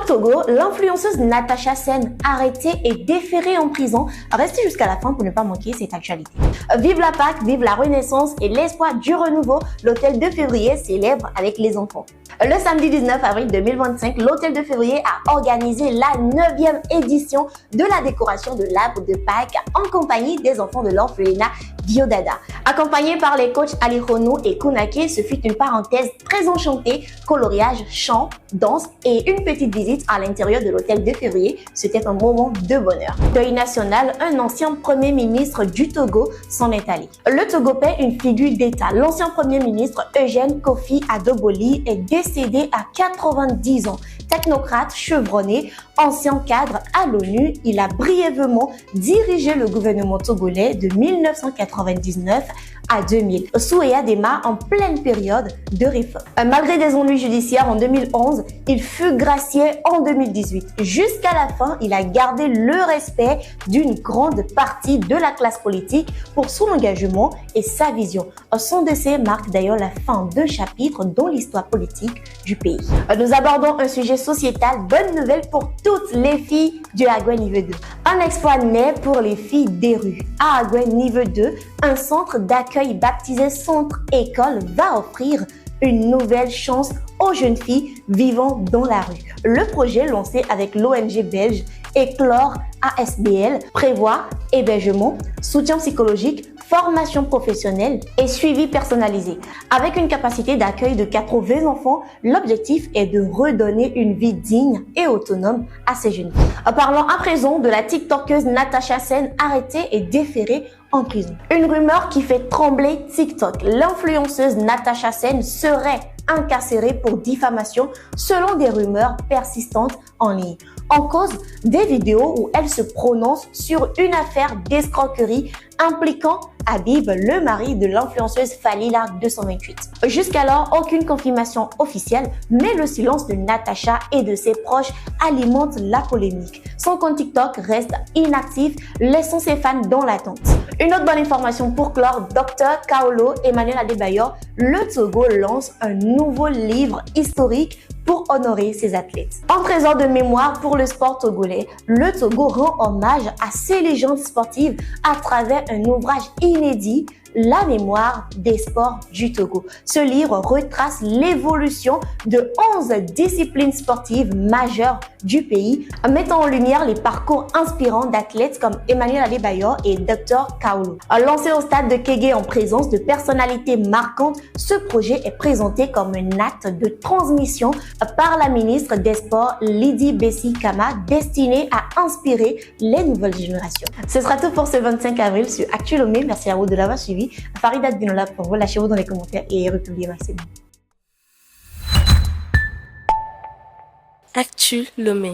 Togo, l'influenceuse Natacha Sen, arrêtée et déférée en prison. Restez jusqu'à la fin pour ne pas manquer cette actualité. Vive la Pâque, vive la Renaissance et l'espoir du renouveau. L'Hôtel de Février célèbre avec les enfants. Le samedi 19 avril 2025, l'Hôtel de Février a organisé la 9e édition de la décoration de l'arbre de Pâques en compagnie des enfants de l'orphelinat Diodada. Accompagné par les coachs Ali Ronou et Kounake, ce fut une parenthèse très enchantée, coloriage, chant, danse et une petite visite à l'intérieur de l'Hôtel de Février. C'était un moment de bonheur. Deuil national, un ancien premier ministre du Togo s'en est allé. Le Togo perd une figure d'État. L'ancien premier ministre Eugène Kofi Adoboli est décédé à 90 ans. Technocrate chevronné, ancien cadre à l'ONU, il a brièvement dirigé le gouvernement togolais de 1999 à 2000, sous Eyadema en pleine période de réforme. Malgré des ennuis judiciaires en 2011, il fut gracié en 2018. Jusqu'à la fin, il a gardé le respect d'une grande partie de la classe politique pour son engagement et sa vision. Son décès marque d'ailleurs la fin d'un chapitre dans l'histoire politique du pays. Nous abordons un sujet sociétal. Bonne nouvelle pour toutes les filles du Agoué niveau 2. Un exploit naît pour les filles des rues. À Agoué niveau 2, un centre d'accueil baptisé Centre École va offrir une nouvelle chance aux jeunes filles vivant dans la rue. Le projet lancé avec l'ONG belge Éclore ASBL prévoit hébergement, soutien psychologique, formation professionnelle et suivi personnalisé. Avec une capacité d'accueil de 80 enfants, l'objectif est de redonner une vie digne et autonome à ces jeunes filles. Parlons à présent de la TikTokeuse Natacha Sen, arrêtée et déférée en prison. Une rumeur qui fait trembler TikTok. L'influenceuse Natacha Sen serait incarcérée pour diffamation selon des rumeurs persistantes en ligne. En cause, des vidéos où elle se prononce sur une affaire d'escroquerie impliquant Habib, le mari de l'influenceuse Falila 228. Jusqu'alors, aucune confirmation officielle, mais le silence de Natacha et de ses proches alimente la polémique. Son compte TikTok reste inactif, laissant ses fans dans l'attente. Une autre bonne information pour clore, Dr Kaolo Emmanuel Adebayor, le Togo lance un nouveau livre historique pour honorer ses athlètes. En trésor de mémoire pour le sport togolais, le Togo rend hommage à ses légendes sportives à travers un ouvrage inédit, La mémoire des sports du Togo. Ce livre retrace l'évolution de 11 disciplines sportives majeures du pays, mettant en lumière les parcours inspirants d'athlètes comme Emmanuel Adebayor et Dr Kaolo. Lancé au stade de Kégué en présence de personnalités marquantes, ce projet est présenté comme un acte de transmission par la ministre des Sports Lydie Bessi Kama, destiné à inspirer les nouvelles générations. Ce sera tout pour ce 25 avril sur Actu Lomé. Merci à vous de l'avoir suivi. Farida Dinola pour vous. Lâchez-vous dans les commentaires et republiez maximum. Actu Lomé.